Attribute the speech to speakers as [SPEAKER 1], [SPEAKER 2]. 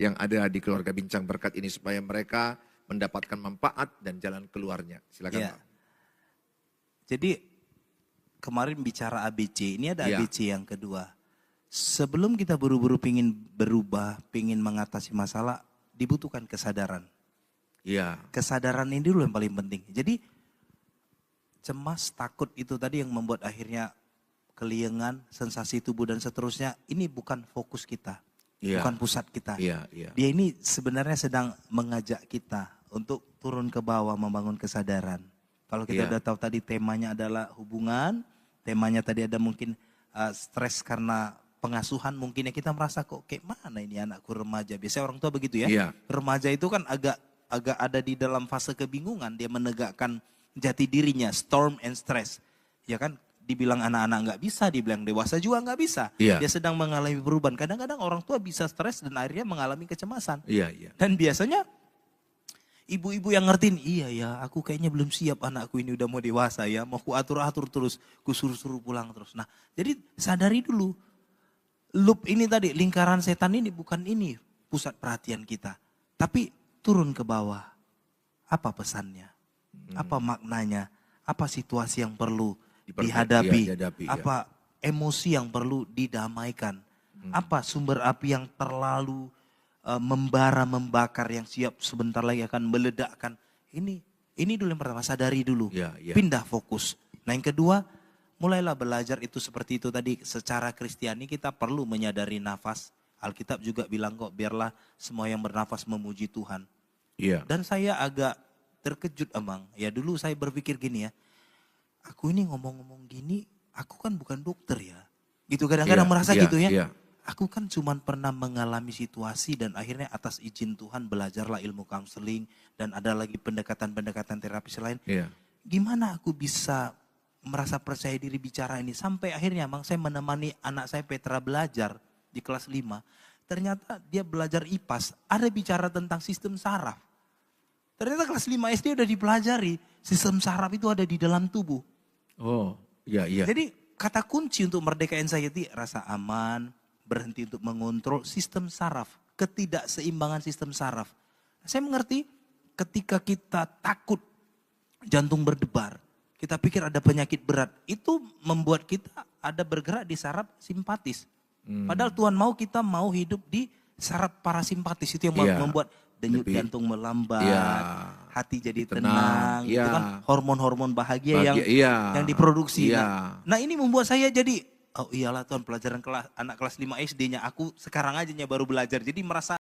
[SPEAKER 1] yang ada di keluarga Bincang Berkat ini supaya mereka mendapatkan manfaat dan jalan keluarnya. Silakan
[SPEAKER 2] Ya.
[SPEAKER 1] Pak.
[SPEAKER 2] Jadi kemarin bicara ABC, ini ada
[SPEAKER 1] Ya.
[SPEAKER 2] ABC yang kedua. Sebelum kita buru-buru pingin berubah, pingin mengatasi masalah, dibutuhkan kesadaran.
[SPEAKER 1] Iya.
[SPEAKER 2] Kesadaran ini dulu yang paling penting. Jadi cemas, takut itu tadi yang membuat akhirnya keliengan, sensasi tubuh dan seterusnya. Ini bukan fokus kita,
[SPEAKER 1] Iya.
[SPEAKER 2] bukan pusat kita.
[SPEAKER 1] Iya, iya.
[SPEAKER 2] Dia ini sebenarnya sedang mengajak kita untuk turun ke bawah membangun kesadaran. Kalau kita
[SPEAKER 1] Iya.
[SPEAKER 2] udah tahu tadi temanya adalah hubungan, temanya tadi ada mungkin stres karena pengasuhan, mungkin ya kita merasa kok kayak mana ini anakku remaja. Biasanya orang tua begitu ya.
[SPEAKER 1] Iya.
[SPEAKER 2] Remaja itu kan agak ada di dalam fase kebingungan, dia menegakkan jati dirinya, storm and stress. Ya kan, dibilang anak-anak nggak bisa, dibilang dewasa juga nggak bisa.
[SPEAKER 1] Iya.
[SPEAKER 2] Dia sedang mengalami perubahan. Kadang-kadang orang tua bisa stres dan akhirnya mengalami kecemasan.
[SPEAKER 1] Iya, iya.
[SPEAKER 2] Dan biasanya ibu-ibu yang ngertiin, iya ya aku kayaknya belum siap anakku ini udah mau dewasa ya. Mau ku atur-atur terus, ku suruh-suruh pulang terus. Nah jadi sadari dulu, loop ini tadi, lingkaran setan ini bukan ini pusat perhatian kita. Tapi turun ke bawah, apa pesannya, apa maknanya, apa situasi yang perlu dihadapi, apa emosi yang perlu didamaikan, apa sumber api yang terlalu membara, membakar yang siap sebentar lagi akan meledakkan. Ini dulu yang pertama, sadari dulu, pindah fokus. Nah yang kedua, mulailah belajar itu seperti itu tadi, secara Kristiani kita perlu menyadari nafas. Alkitab juga bilang kok, biarlah semua yang bernafas memuji Tuhan.
[SPEAKER 1] Iya.
[SPEAKER 2] Dan saya agak terkejut Abang, ya dulu saya berpikir gini ya, aku ini ngomong-ngomong gini, aku kan bukan dokter ya. Gitu kadang-kadang merasa gitu ya.
[SPEAKER 1] Iya.
[SPEAKER 2] Aku kan cuma pernah mengalami situasi dan akhirnya atas izin Tuhan belajarlah ilmu counseling dan ada lagi pendekatan-pendekatan terapis lain.
[SPEAKER 1] Iya.
[SPEAKER 2] Gimana aku bisa merasa percaya diri bicara ini sampai akhirnya Bang saya menemani anak saya Petra belajar di kelas 5. Ternyata dia belajar IPAS, ada bicara tentang sistem saraf. Ternyata kelas 5 SD udah dipelajari, sistem saraf itu ada di dalam tubuh.
[SPEAKER 1] Oh, iya, iya.
[SPEAKER 2] Jadi kata kunci untuk merdeka anxiety, rasa aman, berhenti untuk mengontrol sistem saraf, ketidakseimbangan sistem saraf. Saya mengerti ketika kita takut jantung berdebar, kita pikir ada penyakit berat, itu membuat kita ada bergerak di saraf simpatis. Padahal Tuhan mau kita mau hidup di saraf parasimpatis, itu yang membuat denyut jantung melambat, hati jadi tenang, itu kan hormon-hormon bahagia yang diproduksi. Nah ini membuat saya jadi, oh iyalah Tuhan pelajaran anak kelas 5 SD-nya aku sekarang aja baru belajar, jadi merasa